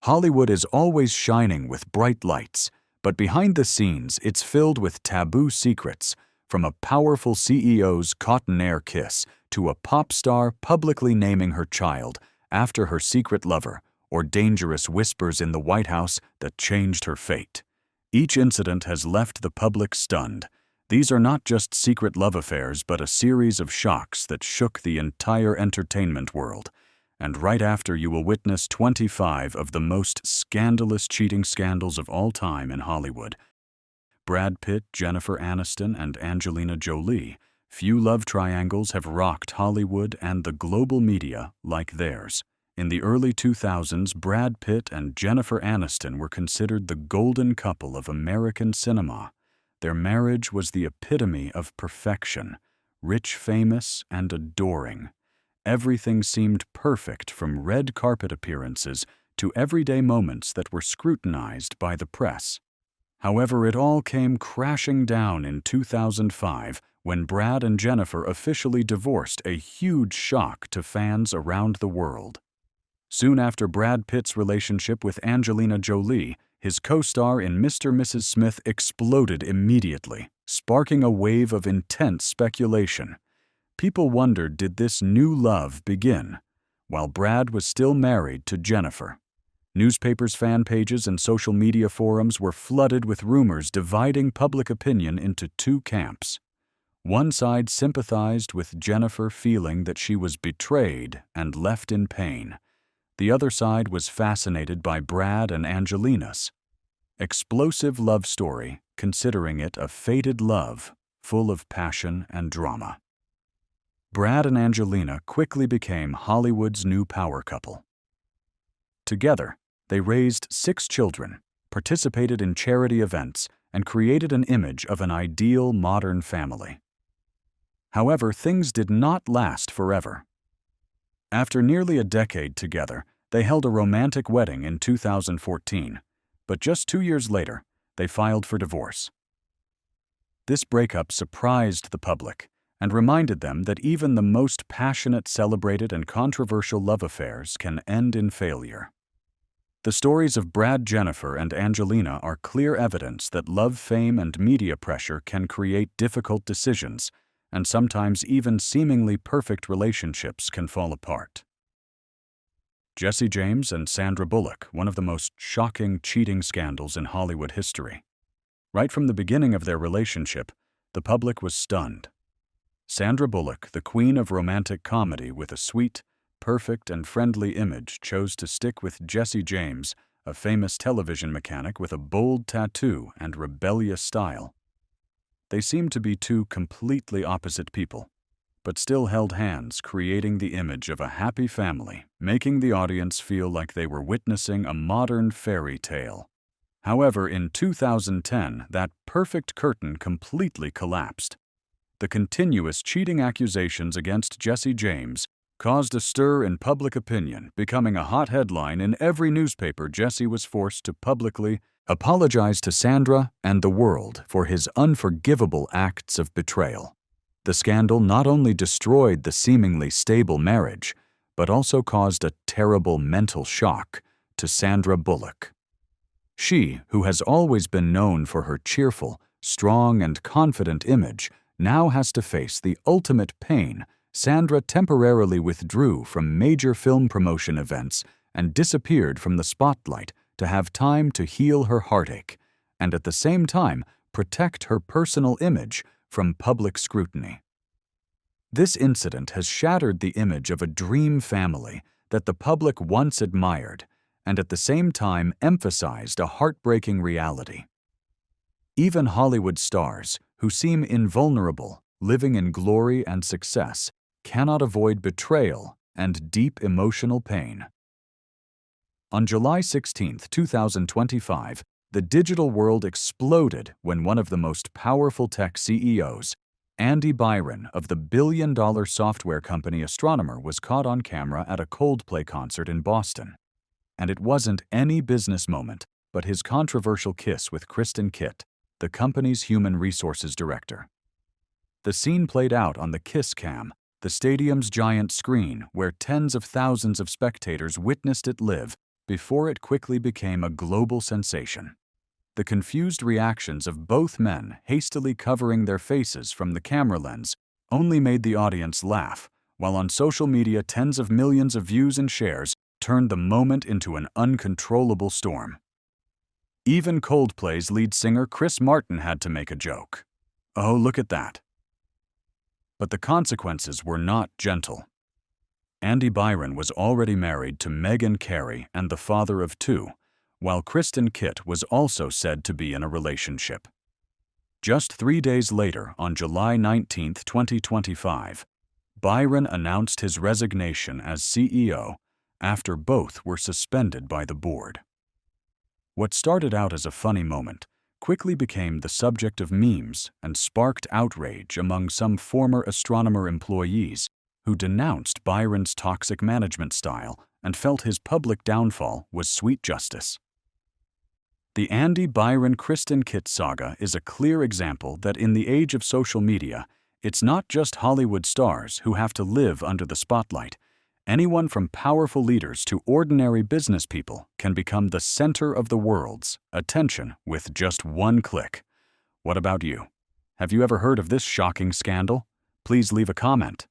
Hollywood is always shining with bright lights, but behind the scenes it's filled with taboo secrets, from a powerful CEO's cotton-air kiss to a pop star publicly naming her child after her secret lover, or dangerous whispers in the White House that changed her fate. Each incident has left the public stunned. These are not just secret love affairs, but a series of shocks that shook the entire entertainment world. And right after, you will witness 25 of the most scandalous cheating scandals of all time in Hollywood. Brad Pitt, Jennifer Aniston, and Angelina Jolie. Few love triangles have rocked Hollywood and the global media like theirs. In the early 2000s, Brad Pitt and Jennifer Aniston were considered the golden couple of American cinema. Their marriage was the epitome of perfection, rich, famous, and adoring. Everything seemed perfect, from red carpet appearances to everyday moments that were scrutinized by the press. However, it all came crashing down in 2005 when Brad and Jennifer officially divorced, a huge shock to fans around the world. Soon after Brad Pitt's relationship with Angelina Jolie, his co-star in Mr. and Mrs. Smith exploded immediately, sparking a wave of intense speculation. People wondered, did this new love begin while Brad was still married to Jennifer? Newspapers, fan pages, and social media forums were flooded with rumors dividing public opinion into two camps. One side sympathized with Jennifer, feeling that she was betrayed and left in pain. The other side was fascinated by Brad and Angelina's explosive love story, considering it a fated love full of passion and drama. Brad and Angelina quickly became Hollywood's new power couple. Together, they raised 6 children, participated in charity events, and created an image of an ideal modern family. However, things did not last forever. After nearly a decade together, they held a romantic wedding in 2014, but just 2 years later, they filed for divorce. This breakup surprised the public and reminded them that even the most passionate, celebrated, and controversial love affairs can end in failure. The stories of Brad, Jennifer, and Angelina are clear evidence that love, fame, and media pressure can create difficult decisions, and sometimes even seemingly perfect relationships can fall apart. Jesse James and Sandra Bullock, one of the most shocking cheating scandals in Hollywood history. Right from the beginning of their relationship, the public was stunned. Sandra Bullock, the queen of romantic comedy with a sweet, perfect, and friendly image, chose to stick with Jesse James, a famous television mechanic with a bold tattoo and rebellious style. They seemed to be two completely opposite people, but still held hands, creating the image of a happy family, making the audience feel like they were witnessing a modern fairy tale. However, in 2010, that perfect curtain completely collapsed. The continuous cheating accusations against Jesse James caused a stir in public opinion, becoming a hot headline in every newspaper. Jesse was forced to publicly apologize to Sandra and the world for his unforgivable acts of betrayal. The scandal not only destroyed the seemingly stable marriage, but also caused a terrible mental shock to Sandra Bullock. She, who has always been known for her cheerful, strong, and confident image, now has to face the ultimate pain. Sandra temporarily withdrew from major film promotion events and disappeared from the spotlight to have time to heal her heartache, and at the same time protect her personal image from public scrutiny. This incident has shattered the image of a dream family that the public once admired, and at the same time emphasized a heartbreaking reality. Even Hollywood stars, who seem invulnerable, living in glory and success, cannot avoid betrayal and deep emotional pain. On July 16, 2025, the digital world exploded when one of the most powerful tech CEOs, Andy Byron of the billion-dollar software company Astronomer, was caught on camera at a Coldplay concert in Boston. And it wasn't any business moment, but his controversial kiss with Kristen Kitt, the company's human resources director. The scene played out on the Kiss Cam, the stadium's giant screen where tens of thousands of spectators witnessed it live, before it quickly became a global sensation. The confused reactions of both men hastily covering their faces from the camera lens only made the audience laugh, while on social media tens of millions of views and shares turned the moment into an uncontrollable storm. Even Coldplay's lead singer Chris Martin had to make a joke. "Oh, look at that." But the consequences were not gentle. Andy Byron was already married to Meghan Carey and the father of two, while Kristen Kitt was also said to be in a relationship. Just 3 days later, on July 19, 2025, Byron announced his resignation as CEO after both were suspended by the board. What started out as a funny moment quickly became the subject of memes and sparked outrage among some former astronomer employees who denounced Byron's toxic management style and felt his public downfall was sweet justice. The Andy Byron-Kristen Kitt saga is a clear example that in the age of social media, it's not just Hollywood stars who have to live under the spotlight. Anyone from powerful leaders to ordinary business people can become the center of the world's attention with just one click. What about you? Have you ever heard of this shocking scandal? Please leave a comment.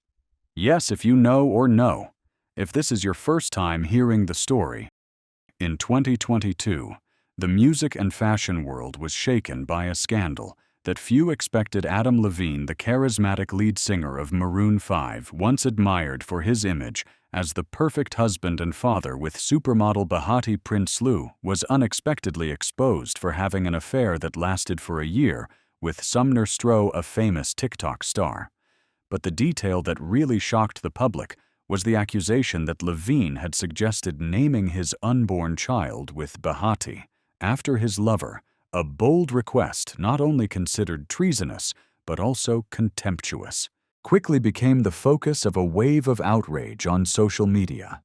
Yes, if you know, or no, if this is your first time hearing the story. In 2022, the music and fashion world was shaken by a scandal that few expected Adam Levine, the charismatic lead singer of Maroon 5, once admired for his image as the perfect husband and father with supermodel Behati Prinsloo, was unexpectedly exposed for having an affair that lasted for a year with Sumner Stroh, a famous TikTok star. But the detail that really shocked the public was the accusation that Levine had suggested naming his unborn child with Behati after his lover, a bold request not only considered treasonous but also contemptuous, quickly became the focus of a wave of outrage on social media.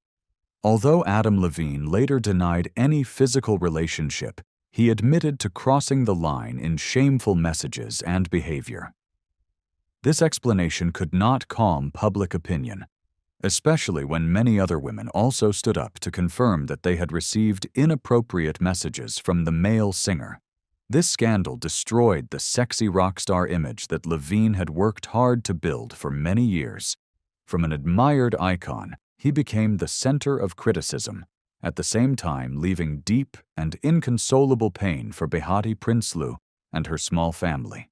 Although Adam Levine later denied any physical relationship, he admitted to crossing the line in shameful messages and behavior. This explanation could not calm public opinion, especially when many other women also stood up to confirm that they had received inappropriate messages from the male singer. This scandal destroyed the sexy rock star image that Levine had worked hard to build for many years. From an admired icon, he became the center of criticism, at the same time leaving deep and inconsolable pain for Behati Prinsloo and her small family.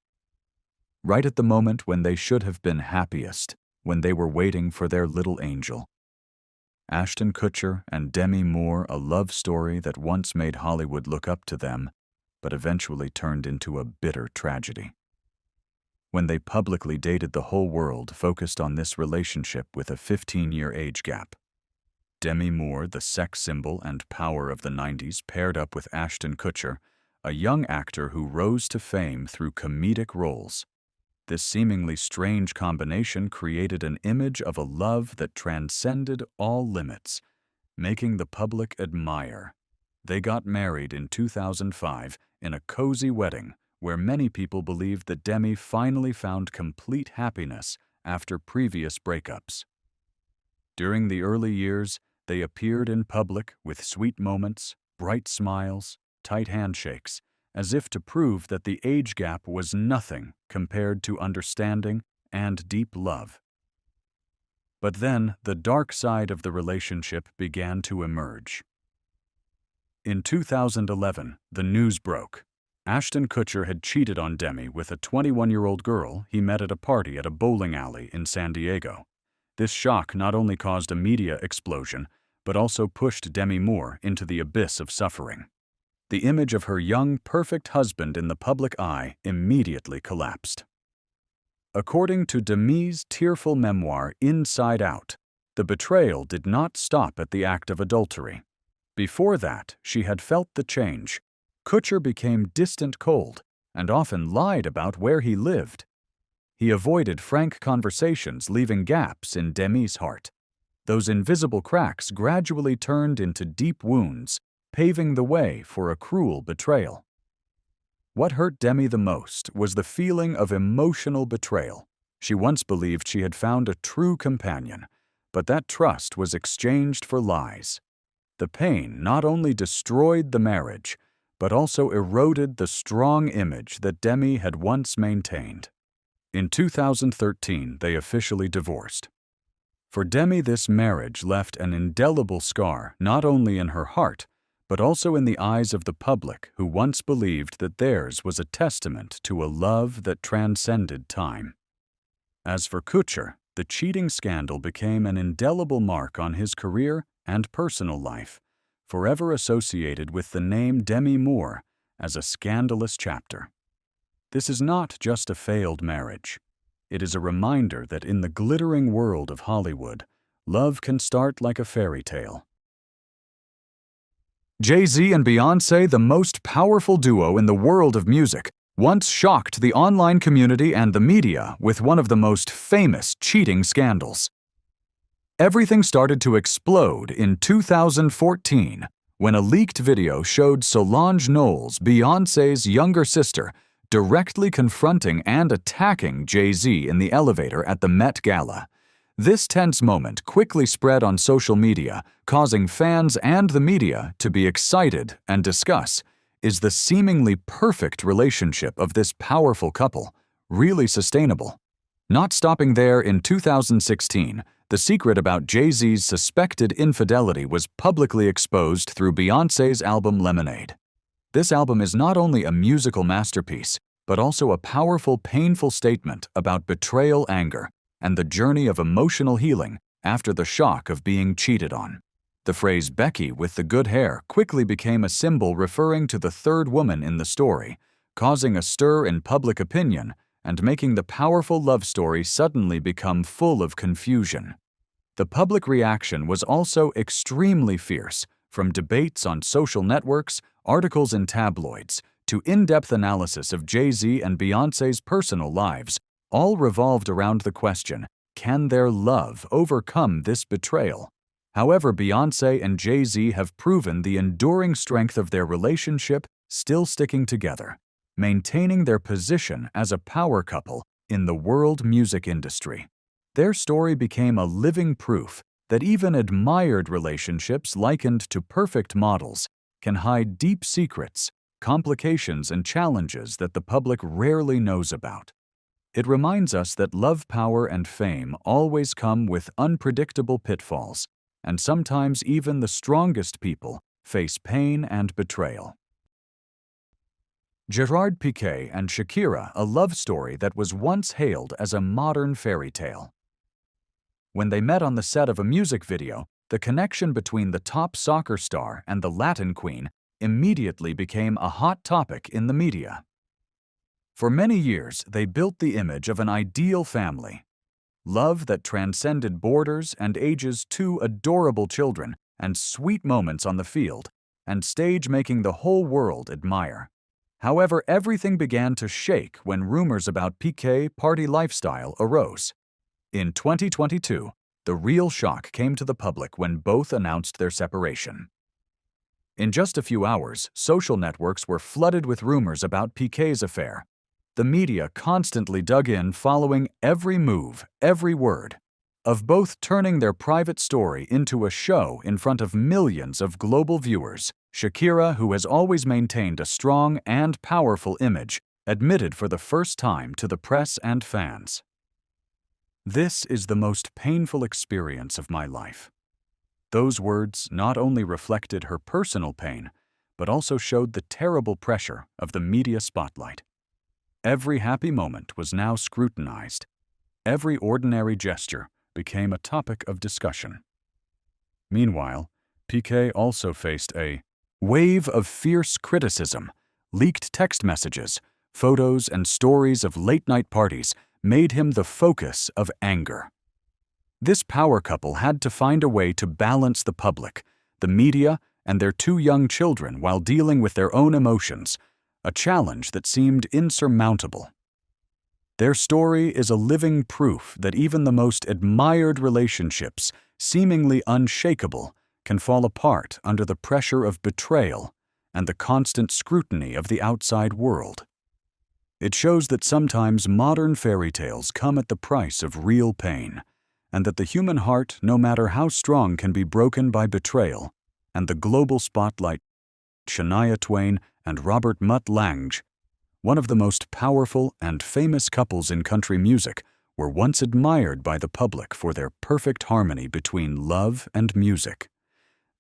Right at the moment when they should have been happiest, when they were waiting for their little angel. Ashton Kutcher and Demi Moore, a love story that once made Hollywood look up to them, but eventually turned into a bitter tragedy. When they publicly dated, the whole world focused on this relationship with a 15-year age gap. Demi Moore, the sex symbol and power of the 90s, paired up with Ashton Kutcher, a young actor who rose to fame through comedic roles. This seemingly strange combination created an image of a love that transcended all limits, making the public admire. They got married in 2005 in a cozy wedding where many people believed that Demi finally found complete happiness after previous breakups. During the early years, they appeared in public with sweet moments, bright smiles, tight handshakes, as if to prove that the age gap was nothing compared to understanding and deep love. But then, the dark side of the relationship began to emerge. In 2011, the news broke. Ashton Kutcher had cheated on Demi with a 21-year-old girl he met at a party at a bowling alley in San Diego. This shock not only caused a media explosion, but also pushed Demi Moore into the abyss of suffering. The image of her young, perfect husband in the public eye immediately collapsed. According to Demi's tearful memoir, Inside Out, the betrayal did not stop at the act of adultery. Before that, she had felt the change. Kutcher became distant cold and often lied about where he lived. He avoided frank conversations, leaving gaps in Demi's heart. Those invisible cracks gradually turned into deep wounds, paving the way for a cruel betrayal. What hurt Demi the most was the feeling of emotional betrayal. She once believed she had found a true companion, but that trust was exchanged for lies. The pain not only destroyed the marriage, but also eroded the strong image that Demi had once maintained. In 2013, they officially divorced. For Demi, this marriage left an indelible scar not only in her heart, but also in the eyes of the public who once believed that theirs was a testament to a love that transcended time. As for Kutcher, the cheating scandal became an indelible mark on his career and personal life, forever associated with the name Demi Moore as a scandalous chapter. This is not just a failed marriage. It is a reminder that in the glittering world of Hollywood, love can start like a fairy tale. Jay-Z and Beyonce, the most powerful duo in the world of music, once shocked the online community and the media with one of the most famous cheating scandals. Everything started to explode in 2014 when a leaked video showed Solange Knowles, Beyonce's younger sister, directly confronting and attacking Jay-Z in the elevator at the Met Gala. This tense moment quickly spread on social media, causing fans and the media to be excited and discuss, is the seemingly perfect relationship of this powerful couple really sustainable? Not stopping there, in 2016, the secret about Jay-Z's suspected infidelity was publicly exposed through Beyoncé's album Lemonade. This album is not only a musical masterpiece, but also a powerful, painful statement about betrayal, anger, and the journey of emotional healing after the shock of being cheated on. The phrase "Becky with the good hair" quickly became a symbol referring to the third woman in the story, causing a stir in public opinion and making the powerful love story suddenly become full of confusion. The public reaction was also extremely fierce, from debates on social networks, articles in tabloids, to in-depth analysis of Jay-Z and Beyoncé's personal lives, all revolved around the question, can their love overcome this betrayal? However, Beyoncé and Jay-Z have proven the enduring strength of their relationship, still sticking together, maintaining their position as a power couple in the world music industry. Their story became a living proof that even admired relationships likened to perfect models can hide deep secrets, complications, and challenges that the public rarely knows about. It reminds us that love, power, and fame always come with unpredictable pitfalls, and sometimes even the strongest people face pain and betrayal. Gerard Piqué and Shakira, a love story that was once hailed as a modern fairy tale. When they met on the set of a music video, the connection between the top soccer star and the Latin queen immediately became a hot topic in the media. For many years, they built the image of an ideal family. Love that transcended borders and ages, two adorable children, and sweet moments on the field and stage making the whole world admire. However, everything began to shake when rumors about Piqué's party lifestyle arose. In 2022, the real shock came to the public when both announced their separation. In just a few hours, social networks were flooded with rumors about Piqué's affair. The media constantly dug in, following every move, every word, of both turning their private story into a show in front of millions of global viewers. Shakira, who has always maintained a strong and powerful image, admitted for the first time to the press and fans, "This is the most painful experience of my life." Those words not only reflected her personal pain, but also showed the terrible pressure of the media spotlight. Every happy moment was now scrutinized. Every ordinary gesture became a topic of discussion. Meanwhile, Piqué also faced a wave of fierce criticism. Leaked text messages, photos, and stories of late-night parties made him the focus of anger. This power couple had to find a way to balance the public, the media, and their two young children while dealing with their own emotions, a challenge that seemed insurmountable. Their story is a living proof that even the most admired relationships, seemingly unshakable, can fall apart under the pressure of betrayal and the constant scrutiny of the outside world. It shows that sometimes modern fairy tales come at the price of real pain, and that the human heart, no matter how strong, can be broken by betrayal and the global spotlight. Shania Twain and Robert Mutt Lange, one of the most powerful and famous couples in country music, were once admired by the public for their perfect harmony between love and music.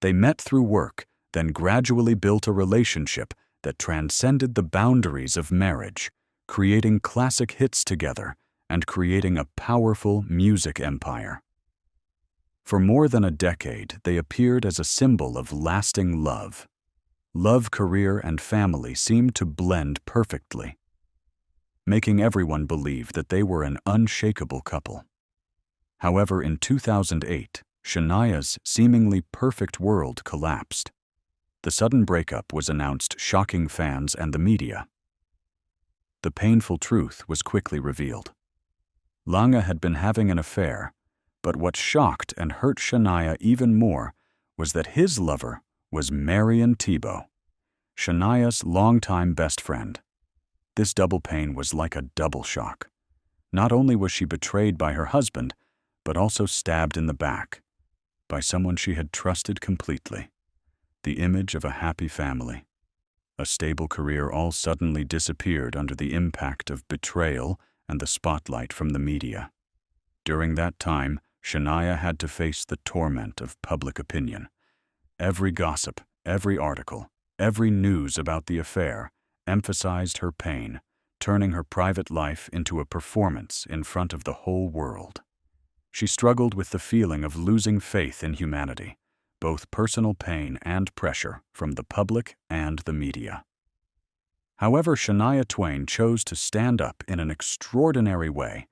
They met through work, then gradually built a relationship that transcended the boundaries of marriage, creating classic hits together and creating a powerful music empire. For more than a decade, they appeared as a symbol of lasting love. Love, career, and family seemed to blend perfectly, making everyone believe that they were an unshakable couple. However, in 2008, Shania's seemingly perfect world collapsed. The sudden breakup was announced, shocking fans and the media. The painful truth was quickly revealed. Lange had been having an affair, but what shocked and hurt Shania even more was that his lover was Marion Thibault, Shania's longtime best friend. This double pain was like a double shock. Not only was she betrayed by her husband, but also stabbed in the back by someone she had trusted completely. The image of a happy family, a stable career, all suddenly disappeared under the impact of betrayal and the spotlight from the media. During that time, Shania had to face the torment of public opinion. Every gossip, every article, every news about the affair emphasized her pain, turning her private life into a performance in front of the whole world. She struggled with the feeling of losing faith in humanity, both personal pain and pressure from the public and the media. However, Shania Twain chose to stand up in an extraordinary way.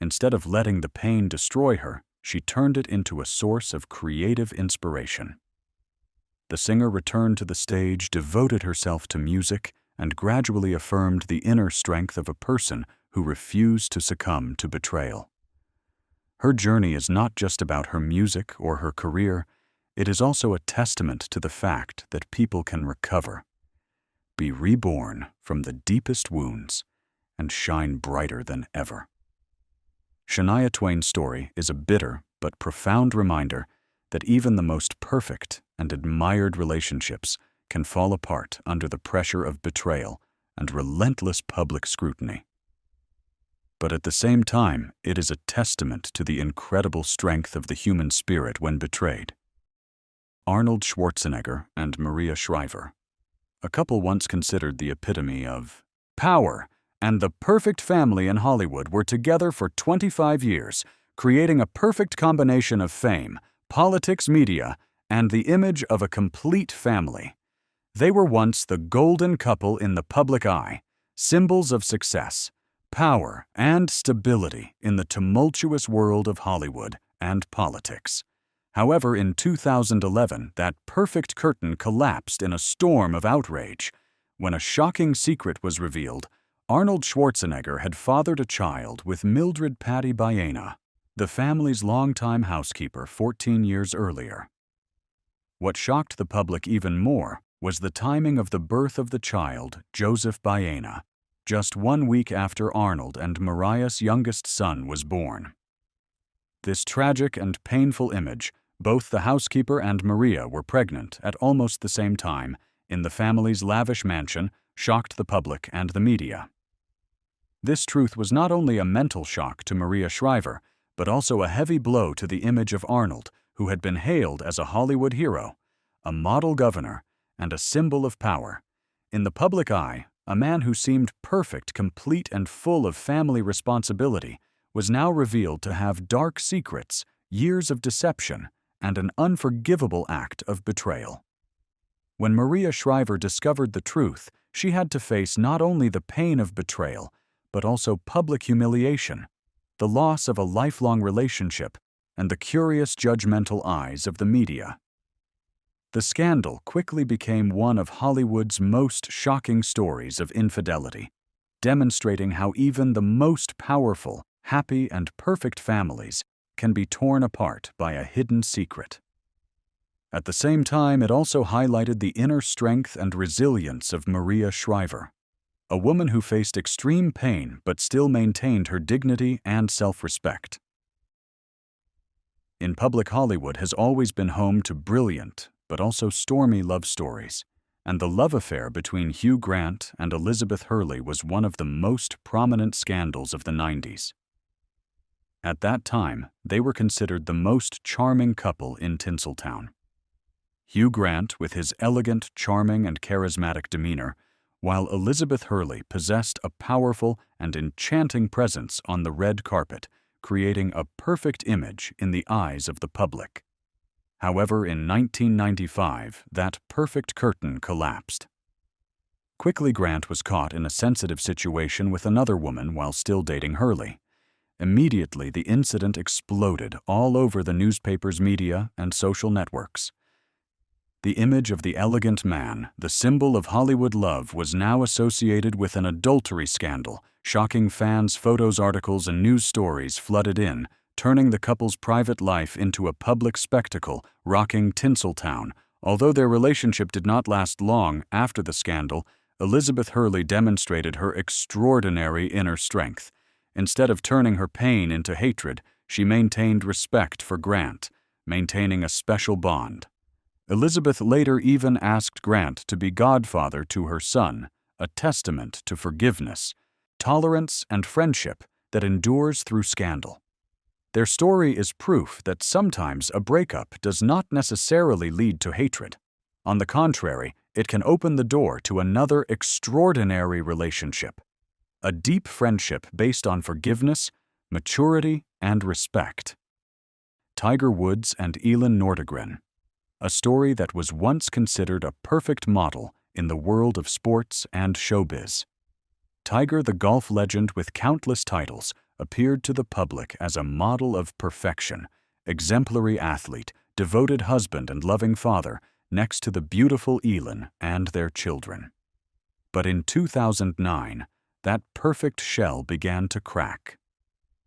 Instead of letting the pain destroy her, she turned it into a source of creative inspiration. The singer returned to the stage, devoted herself to music, and gradually affirmed the inner strength of a person who refused to succumb to betrayal. Her journey is not just about her music or her career, it is also a testament to the fact that people can recover, be reborn from the deepest wounds, and shine brighter than ever. Shania Twain's story is a bitter but profound reminder that even the most perfect and admired relationships can fall apart under the pressure of betrayal and relentless public scrutiny. But at the same time, it is a testament to the incredible strength of the human spirit when betrayed. Arnold Schwarzenegger and Maria Shriver, a couple once considered the epitome of power and the perfect family in Hollywood, were together for 25 years, creating a perfect combination of fame, politics, media, and the image of a complete family. They were once the golden couple in the public eye, symbols of success, power, and stability in the tumultuous world of Hollywood and politics. However, in 2011, that perfect curtain collapsed in a storm of outrage. When a shocking secret was revealed, Arnold Schwarzenegger had fathered a child with Mildred Patty Beyonce, the family's longtime housekeeper 14 years earlier. What shocked the public even more was the timing of the birth of the child, Joseph Beyonce, just 1 week after Arnold and Mariah's youngest son was born. This tragic and painful image, both the housekeeper and Maria were pregnant at almost the same time in the family's lavish mansion, shocked the public and the media. This truth was not only a mental shock to Maria Shriver, but also a heavy blow to the image of Arnold, who had been hailed as a Hollywood hero, a model governor, and a symbol of power. In the public eye, a man who seemed perfect, complete, and full of family responsibility was now revealed to have dark secrets, years of deception, and an unforgivable act of betrayal. When Maria Shriver discovered the truth, she had to face not only the pain of betrayal, but also public humiliation, the loss of a lifelong relationship, and the curious, judgmental eyes of the media. The scandal quickly became one of Hollywood's most shocking stories of infidelity, demonstrating how even the most powerful, happy, and perfect families can be torn apart by a hidden secret. At the same time, it also highlighted the inner strength and resilience of Maria Shriver, a woman who faced extreme pain but still maintained her dignity and self-respect. In public, Hollywood has always been home to brilliant, but also stormy love stories, and the love affair between Hugh Grant and Elizabeth Hurley was one of the most prominent scandals of the 90s. At that time, they were considered the most charming couple in Tinseltown. Hugh Grant with his elegant, charming, and charismatic demeanor, while Elizabeth Hurley possessed a powerful and enchanting presence on the red carpet, creating a perfect image in the eyes of the public. However, in 1995, that perfect curtain collapsed. Quickly, Grant was caught in a sensitive situation with another woman while still dating Hurley. Immediately, the incident exploded all over the newspapers, media, and social networks. The image of the elegant man, the symbol of Hollywood love, was now associated with an adultery scandal. Shocking fans, photos, articles, and news stories flooded in, turning the couple's private life into a public spectacle, rocking Tinseltown. Although their relationship did not last long after the scandal, Elizabeth Hurley demonstrated her extraordinary inner strength. Instead of turning her pain into hatred, she maintained respect for Grant, maintaining a special bond. Elizabeth later even asked Grant to be godfather to her son, a testament to forgiveness, tolerance, and friendship that endures through scandal. Their story is proof that sometimes a breakup does not necessarily lead to hatred. On the contrary, it can open the door to another extraordinary relationship, a deep friendship based on forgiveness, maturity, and respect. Tiger Woods and Elin Nordegren, a story that was once considered a perfect model in the world of sports and showbiz. Tiger, the golf legend with countless titles, appeared to the public as a model of perfection, exemplary athlete, devoted husband and loving father, next to the beautiful Elin and their children. But in 2009, that perfect shell began to crack.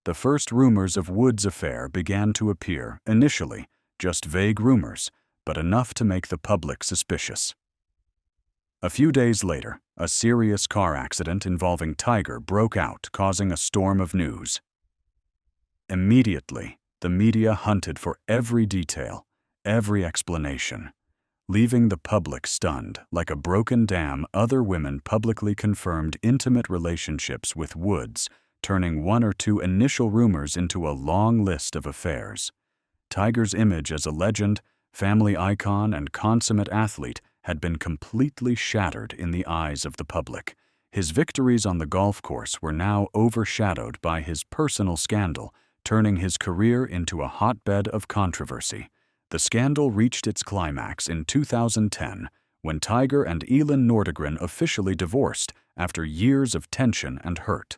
The first rumors of Woods' affair began to appear, initially just vague rumors, but enough to make the public suspicious. A few days later, a serious car accident involving Tiger broke out, causing a storm of news. Immediately, the media hunted for every detail, every explanation. Leaving the public stunned, like a broken dam, other women publicly confirmed intimate relationships with Woods, turning one or two initial rumors into a long list of affairs. Tiger's image as a legend, family icon, and consummate athlete had been completely shattered in the eyes of the public. His victories on the golf course were now overshadowed by his personal scandal, turning his career into a hotbed of controversy. The scandal reached its climax in 2010, when Tiger and Elin Nordegren officially divorced after years of tension and hurt.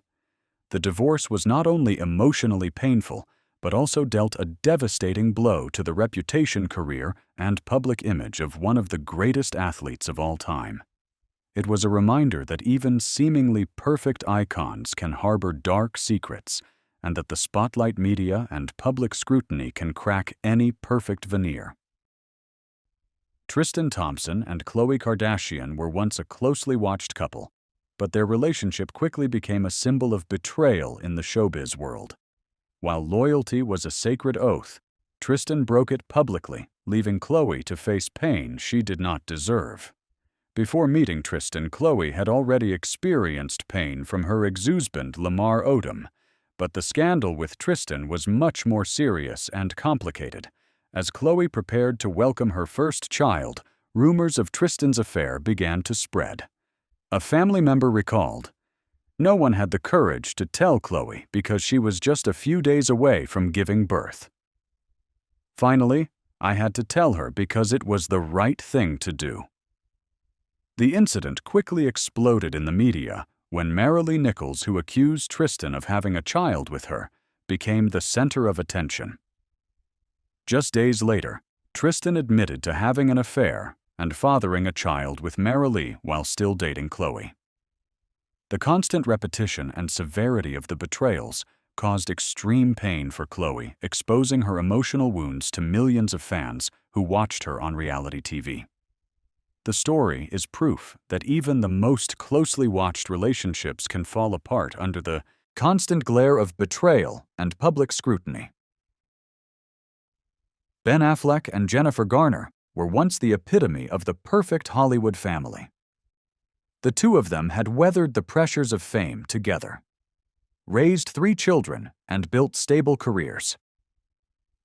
The divorce was not only emotionally painful, but also dealt a devastating blow to the reputation, career, and public image of one of the greatest athletes of all time. It was a reminder that even seemingly perfect icons can harbor dark secrets, and that the spotlight, media, and public scrutiny can crack any perfect veneer. Tristan Thompson and Khloe Kardashian were once a closely watched couple, but their relationship quickly became a symbol of betrayal in the showbiz world. While loyalty was a sacred oath, Tristan broke it publicly, leaving Khloe to face pain she did not deserve. Before meeting Tristan, Khloe had already experienced pain from her ex-husband Lamar Odom, but the scandal with Tristan was much more serious and complicated. As Khloe prepared to welcome her first child, rumors of Tristan's affair began to spread. A family member recalled, "No one had the courage to tell Khloe because she was just a few days away from giving birth. Finally, I had to tell her because it was the right thing to do." The incident quickly exploded in the media when Marilee Nichols, who accused Tristan of having a child with her, became the center of attention. Just days later, Tristan admitted to having an affair and fathering a child with Marilee while still dating Khloe. The constant repetition and severity of the betrayals caused extreme pain for Khloe, exposing her emotional wounds to millions of fans who watched her on reality TV. The story is proof that even the most closely watched relationships can fall apart under the constant glare of betrayal and public scrutiny. Ben Affleck and Jennifer Garner were once the epitome of the perfect Hollywood family. The two of them had weathered the pressures of fame together, raised 3 children, and built stable careers.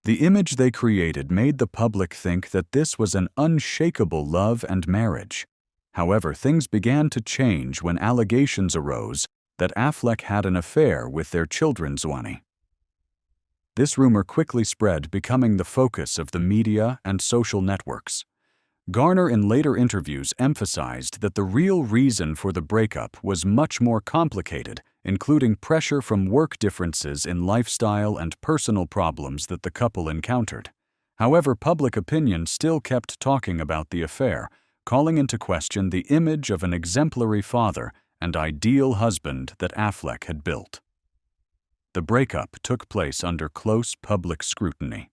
The image they created made the public think that this was an unshakable love and marriage. However, things began to change when allegations arose that Affleck had an affair with their children's nanny. This rumor quickly spread, becoming the focus of the media and social networks. Garner in later interviews emphasized that the real reason for the breakup was much more complicated, including pressure from work differences in lifestyle and personal problems that the couple encountered. However, public opinion still kept talking about the affair, calling into question the image of an exemplary father and ideal husband that Affleck had built. The breakup took place under close public scrutiny.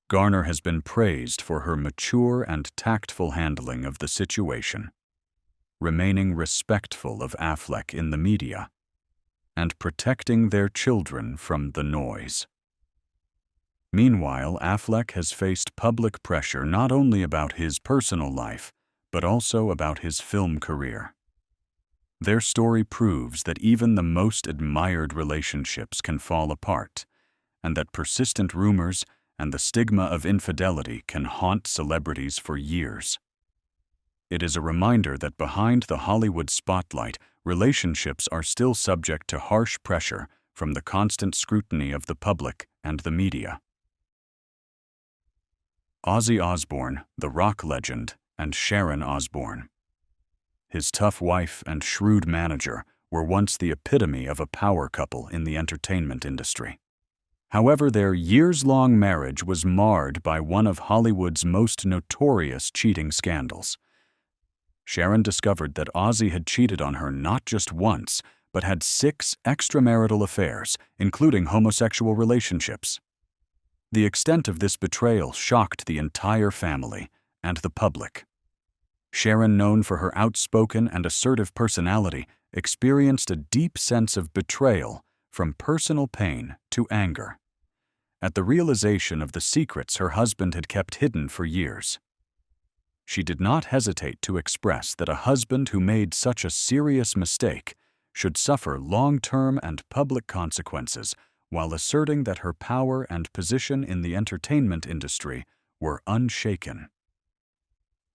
Garner has been praised for her mature and tactful handling of the situation, remaining respectful of Affleck in the media, and protecting their children from the noise. Meanwhile, Affleck has faced public pressure not only about his personal life, but also about his film career. Their story proves that even the most admired relationships can fall apart, and that persistent rumors and the stigma of infidelity can haunt celebrities for years. It is a reminder that behind the Hollywood spotlight, relationships are still subject to harsh pressure from the constant scrutiny of the public and the media. Ozzy Osbourne, the rock legend, and Sharon Osbourne. His tough wife and shrewd manager were once the epitome of a power couple in the entertainment industry. However, their years-long marriage was marred by one of Hollywood's most notorious cheating scandals. Sharon discovered that Ozzy had cheated on her not just once, but had 6 extramarital affairs, including homosexual relationships. The extent of this betrayal shocked the entire family and the public. Sharon, known for her outspoken and assertive personality, experienced a deep sense of betrayal, from personal pain to anger, at the realization of the secrets her husband had kept hidden for years. She did not hesitate to express that a husband who made such a serious mistake should suffer long-term and public consequences, while asserting that her power and position in the entertainment industry were unshaken.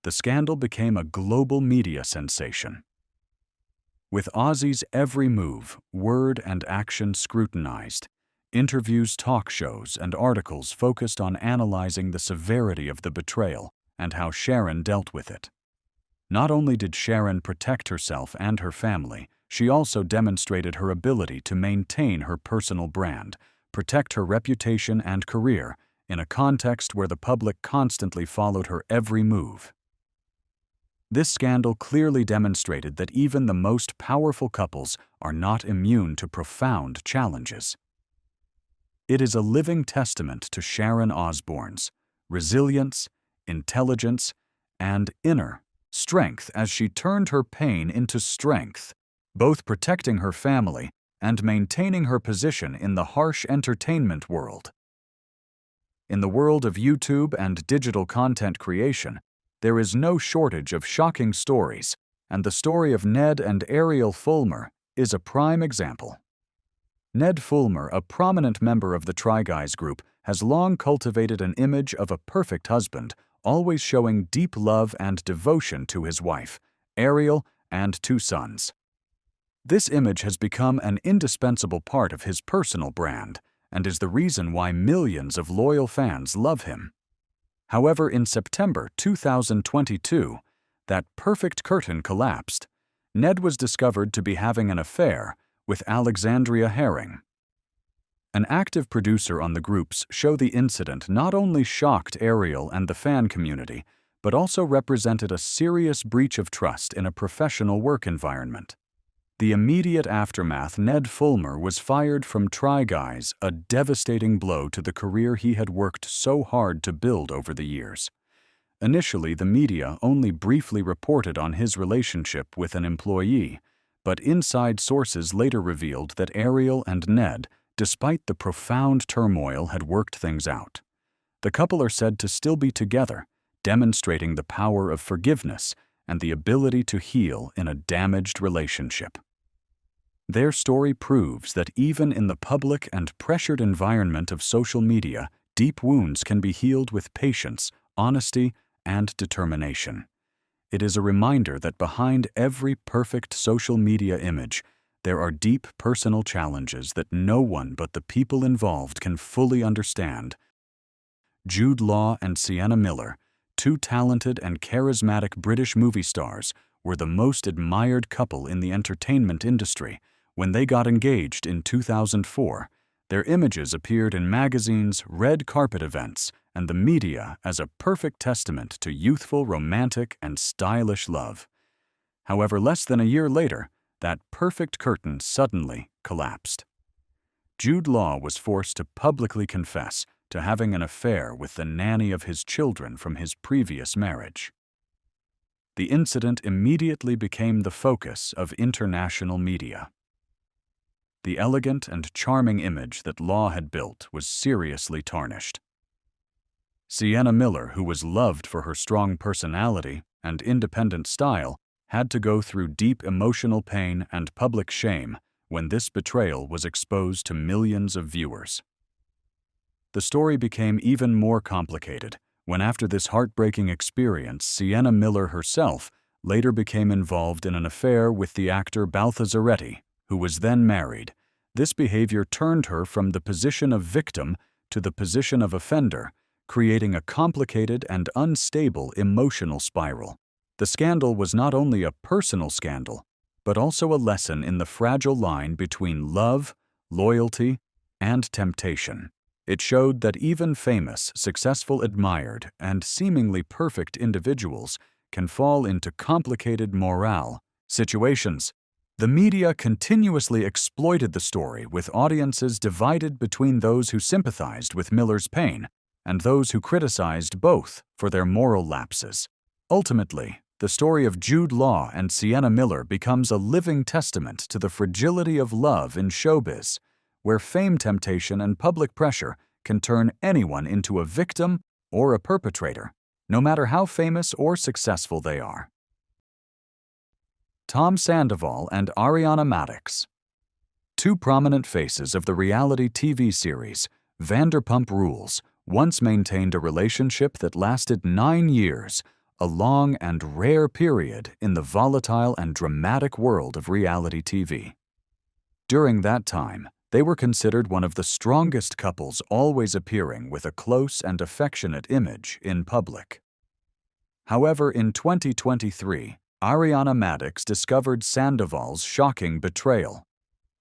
The scandal became a global media sensation, with Ozzy's every move, word, and action scrutinized. Interviews, talk shows, and articles focused on analyzing the severity of the betrayal and how Sharon dealt with it. Not only did Sharon protect herself and her family, she also demonstrated her ability to maintain her personal brand, protect her reputation and career, in a context where the public constantly followed her every move. This scandal clearly demonstrated that even the most powerful couples are not immune to profound challenges. It is a living testament to Sharon Osbourne's resilience, intelligence, and inner strength as she turned her pain into strength, both protecting her family and maintaining her position in the harsh entertainment world. In the world of YouTube and digital content creation, there is no shortage of shocking stories, and the story of Ned and Ariel Fulmer is a prime example. Ned Fulmer, a prominent member of the Try Guys group, has long cultivated an image of a perfect husband, always showing deep love and devotion to his wife, Ariel, and 2 sons. This image has become an indispensable part of his personal brand and is the reason why millions of loyal fans love him. However, in September 2022, that perfect curtain collapsed. Ned was discovered to be having an affair with Alexandria Herring. An active producer on the group's show. The incident not only shocked Ariel and the fan community, but also represented a serious breach of trust in a professional work environment. The immediate aftermath, Ned Fulmer was fired from Try Guys, a devastating blow to the career he had worked so hard to build over the years. Initially, the media only briefly reported on his relationship with an employee, but inside sources later revealed that Ariel and Ned, despite the profound turmoil, had worked things out. The couple are said to still be together, demonstrating the power of forgiveness and the ability to heal in a damaged relationship. Their story proves that even in the public and pressured environment of social media, deep wounds can be healed with patience, honesty, and determination. It is a reminder that behind every perfect social media image, there are deep personal challenges that no one but the people involved can fully understand. Jude Law and Sienna Miller, two talented and charismatic British movie stars, were the most admired couple in the entertainment industry. When they got engaged in 2004, their images appeared in magazines, red carpet events, and the media as a perfect testament to youthful, romantic, and stylish love. However, less than a year later, that perfect curtain suddenly collapsed. Jude Law was forced to publicly confess to having an affair with the nanny of his children from his previous marriage. The incident immediately became the focus of international media. The elegant and charming image that Law had built was seriously tarnished. Sienna Miller, who was loved for her strong personality and independent style, had to go through deep emotional pain and public shame when this betrayal was exposed to millions of viewers. The story became even more complicated when, after this heartbreaking experience, Sienna Miller herself later became involved in an affair with the actor Balthazzaretti, who was then married. This behavior turned her from the position of victim to the position of offender, creating a complicated and unstable emotional spiral. The scandal was not only a personal scandal, but also a lesson in the fragile line between love, loyalty, and temptation. It showed that even famous, successful, admired, and seemingly perfect individuals can fall into complicated moral situations. The media continuously exploited the story, with audiences divided between those who sympathized with Miller's pain and those who criticized both for their moral lapses. Ultimately, the story of Jude Law and Sienna Miller becomes a living testament to the fragility of love in showbiz, where fame, temptation, and public pressure can turn anyone into a victim or a perpetrator, no matter how famous or successful they are. Tom Sandoval and Ariana Madix. Two prominent faces of the reality TV series Vanderpump Rules once maintained a relationship that lasted 9 years, a long and rare period in the volatile and dramatic world of reality TV. During that time, they were considered one of the strongest couples, always appearing with a close and affectionate image in public. However, in 2023, Ariana Madix discovered Sandoval's shocking betrayal.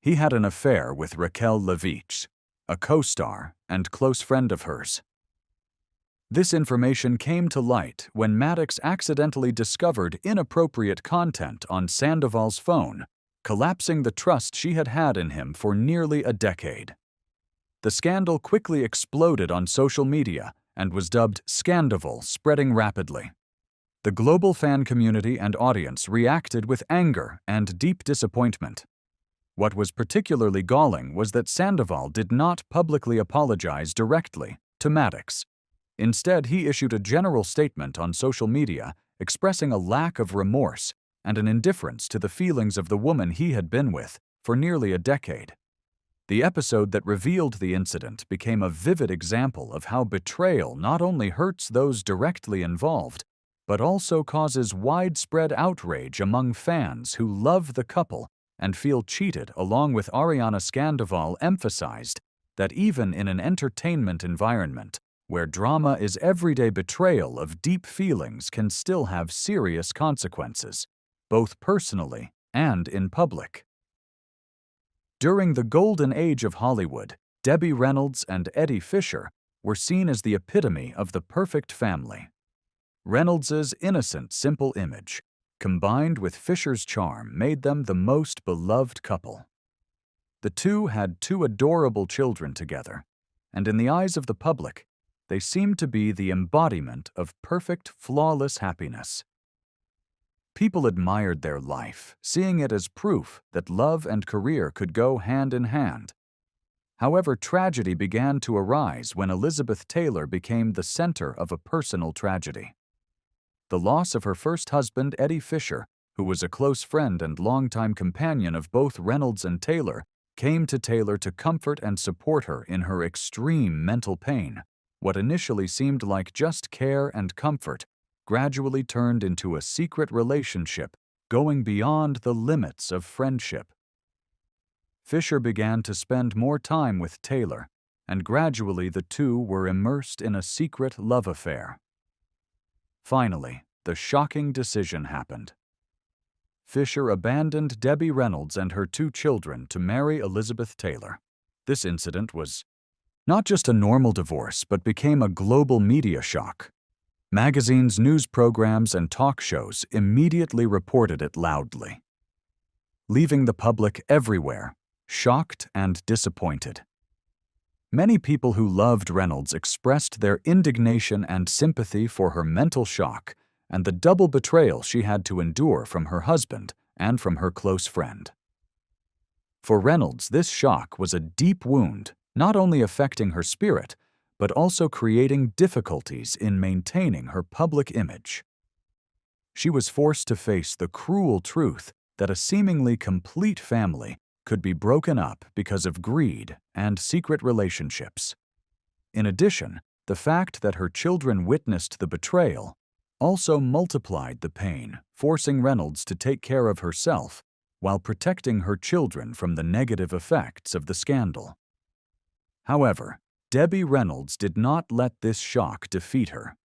He had an affair with Raquel Levine, a co-star and close friend of hers. This information came to light when Madix accidentally discovered inappropriate content on Sandoval's phone, collapsing the trust she had had in him for nearly a decade. The scandal quickly exploded on social media and was dubbed Scandoval, spreading rapidly. The global fan community and audience reacted with anger and deep disappointment. What was particularly galling was that Sandoval did not publicly apologize directly to Madix. Instead, he issued a general statement on social media expressing a lack of remorse and an indifference to the feelings of the woman he had been with for nearly a decade. The episode that revealed the incident became a vivid example of how betrayal not only hurts those directly involved, but also causes widespread outrage among fans who love the couple and feel cheated. Along with Ariana, Sandoval emphasized that even in an entertainment environment where drama is everyday, betrayal of deep feelings can still have serious consequences, both personally and in public. During the golden age of Hollywood, Debbie Reynolds and Eddie Fisher were seen as the epitome of the perfect family. Reynolds's innocent, simple image, combined with Fisher's charm, made them the most beloved couple. The two had 2 adorable children together, and in the eyes of the public, they seemed to be the embodiment of perfect, flawless happiness. People admired their life, seeing it as proof that love and career could go hand in hand. However, tragedy began to arise when Elizabeth Taylor became the center of a personal tragedy. the loss of her first husband, Eddie Fisher, who was a close friend and longtime companion of both Reynolds and Taylor, came to Taylor to comfort and support her in her extreme mental pain. What initially seemed like just care and comfort gradually turned into a secret relationship going beyond the limits of friendship. Fisher began to spend more time with Taylor, and gradually the two were immersed in a secret love affair. Finally, the shocking decision happened. Fisher abandoned Debbie Reynolds and her 2 children to marry Elizabeth Taylor. This incident was not just a normal divorce, but became a global media shock. Magazines, news programs, and talk shows immediately reported it loudly, leaving the public everywhere, shocked and disappointed. Many people who loved Reynolds expressed their indignation and sympathy for her mental shock and the double betrayal she had to endure from her husband and from her close friend. For Reynolds, this shock was a deep wound, not only affecting her spirit, but also creating difficulties in maintaining her public image. She was forced to face the cruel truth that a seemingly complete family could be broken up because of greed and secret relationships. In addition, the fact that her children witnessed the betrayal also multiplied the pain, forcing Reynolds to take care of herself while protecting her children from the negative effects of the scandal. However, Debbie Reynolds did not let this shock defeat her.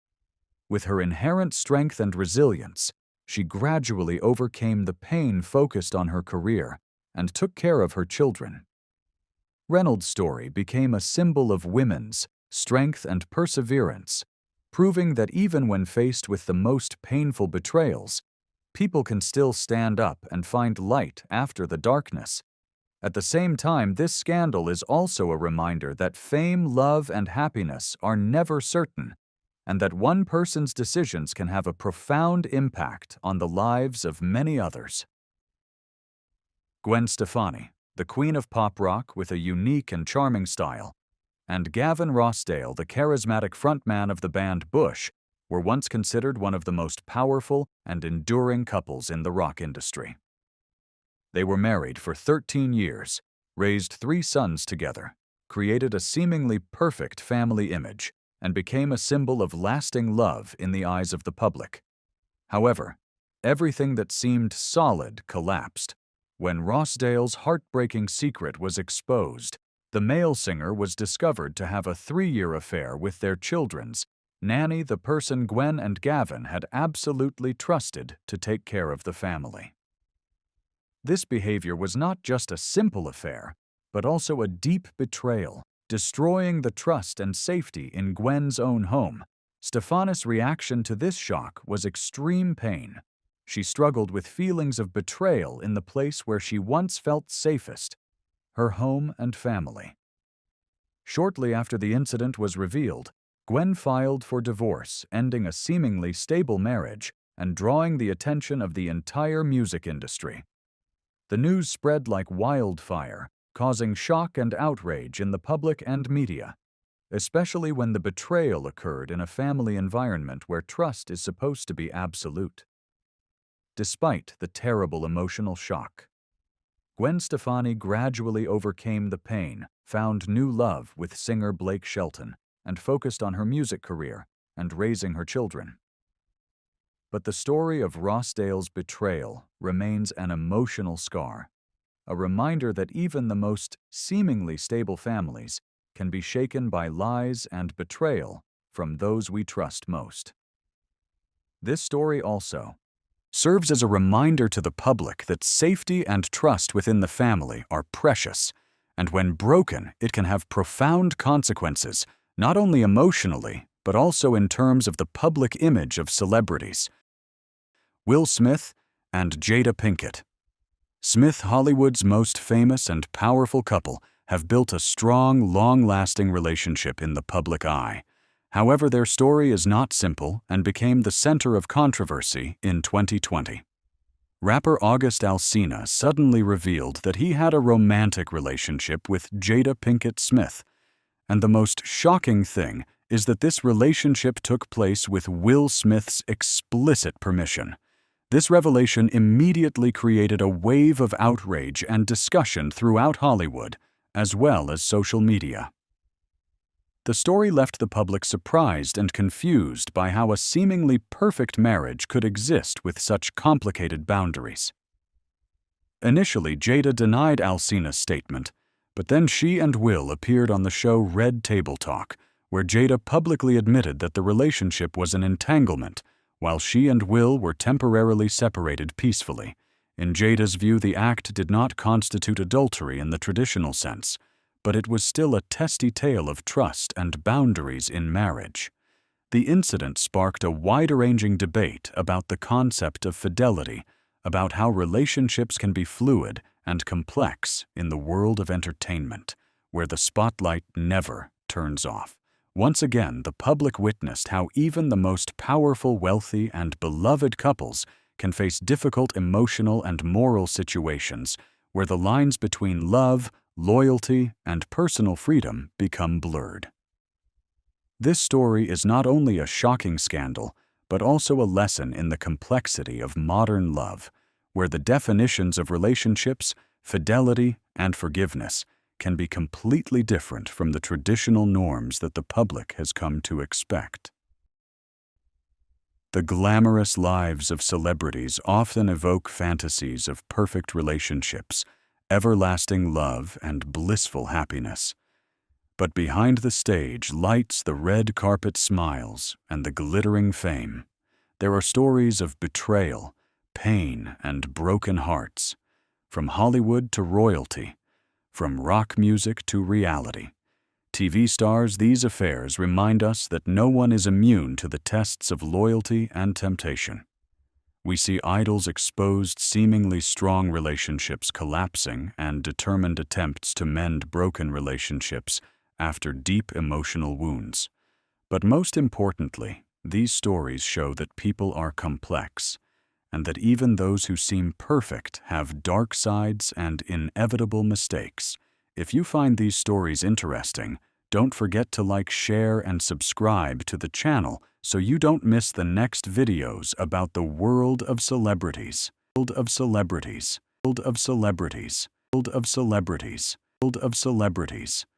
With her inherent strength and resilience, she gradually overcame the pain, focused on her career, and took care of her children. Reynolds' story became a symbol of women's strength and perseverance, proving that even when faced with the most painful betrayals, people can still stand up and find light after the darkness. At the same time, this scandal is also a reminder that fame, love, and happiness are never certain, and that one person's decisions can have a profound impact on the lives of many others. Gwen Stefani, the queen of pop rock with a unique and charming style, and Gavin Rossdale, the charismatic frontman of the band Bush, were once considered one of the most powerful and enduring couples in the rock industry. They were married for 13 years, raised 3 sons together, created a seemingly perfect family image, and became a symbol of lasting love in the eyes of the public. However, everything that seemed solid collapsed when Rossdale's heartbreaking secret was exposed. The male singer was discovered to have a 3-year affair with their children's nanny, the person Gwen and Gavin had absolutely trusted to take care of the family. This behavior was not just a simple affair, but also a deep betrayal, destroying the trust and safety in Gwen's own home. Stefani's reaction to this shock was extreme pain. She struggled with feelings of betrayal in the place where she once felt safest, her home and family. Shortly after the incident was revealed, Gwen filed for divorce, ending a seemingly stable marriage and drawing the attention of the entire music industry. The news spread like wildfire, causing shock and outrage in the public and media, especially when the betrayal occurred in a family environment where trust is supposed to be absolute. Despite the terrible emotional shock, Gwen Stefani gradually overcame the pain, found new love with singer Blake Shelton, and focused on her music career and raising her children. But the story of Rossdale's betrayal remains an emotional scar, a reminder that even the most seemingly stable families can be shaken by lies and betrayal from those we trust most. This story also serves as a reminder to the public that safety and trust within the family are precious, and when broken, it can have profound consequences, not only emotionally, but also in terms of the public image of celebrities. Will Smith and Jada Pinkett. Smith, Hollywood's most famous and powerful couple, have built a strong, long-lasting relationship in the public eye. However, their story is not simple and became the center of controversy in 2020. Rapper August Alsina suddenly revealed that he had a romantic relationship with Jada Pinkett Smith. And the most shocking thing, is that this relationship took place with Will Smith's explicit permission. This revelation immediately created a wave of outrage and discussion throughout Hollywood, as well as social media. The story left the public surprised and confused by how a seemingly perfect marriage could exist with such complicated boundaries. Initially, Jada denied Alsina's statement, but then she and Will appeared on the show Red Table Talk, where Jada publicly admitted that the relationship was an entanglement, while she and Will were temporarily separated peacefully. In Jada's view, the act did not constitute adultery in the traditional sense, but it was still a testy tale of trust and boundaries in marriage. The incident sparked a wide-ranging debate about the concept of fidelity, about how relationships can be fluid and complex in the world of entertainment, where the spotlight never turns off. Once again, the public witnessed how even the most powerful, wealthy, and beloved couples can face difficult emotional and moral situations where the lines between love, loyalty, and personal freedom become blurred. This story is not only a shocking scandal, but also a lesson in the complexity of modern love, where the definitions of relationships, fidelity, and forgiveness can be completely different from the traditional norms that the public has come to expect. The glamorous lives of celebrities often evoke fantasies of perfect relationships, everlasting love, and blissful happiness. But behind the stage lights the red carpet smiles and the glittering fame. There are stories of betrayal, pain, and broken hearts. From Hollywood to royalty, from rock music to reality. TV stars, these affairs remind us that no one is immune to the tests of loyalty and temptation. We see idols exposed, seemingly strong relationships collapsing, and determined attempts to mend broken relationships after deep emotional wounds. But most importantly, these stories show that people are complex, and that even those who seem perfect have dark sides and inevitable mistakes. If you find these stories interesting, don't forget to like, share, and subscribe to the channel so you don't miss the next videos about the world of celebrities. World of celebrities. World of celebrities. World of celebrities. World of celebrities.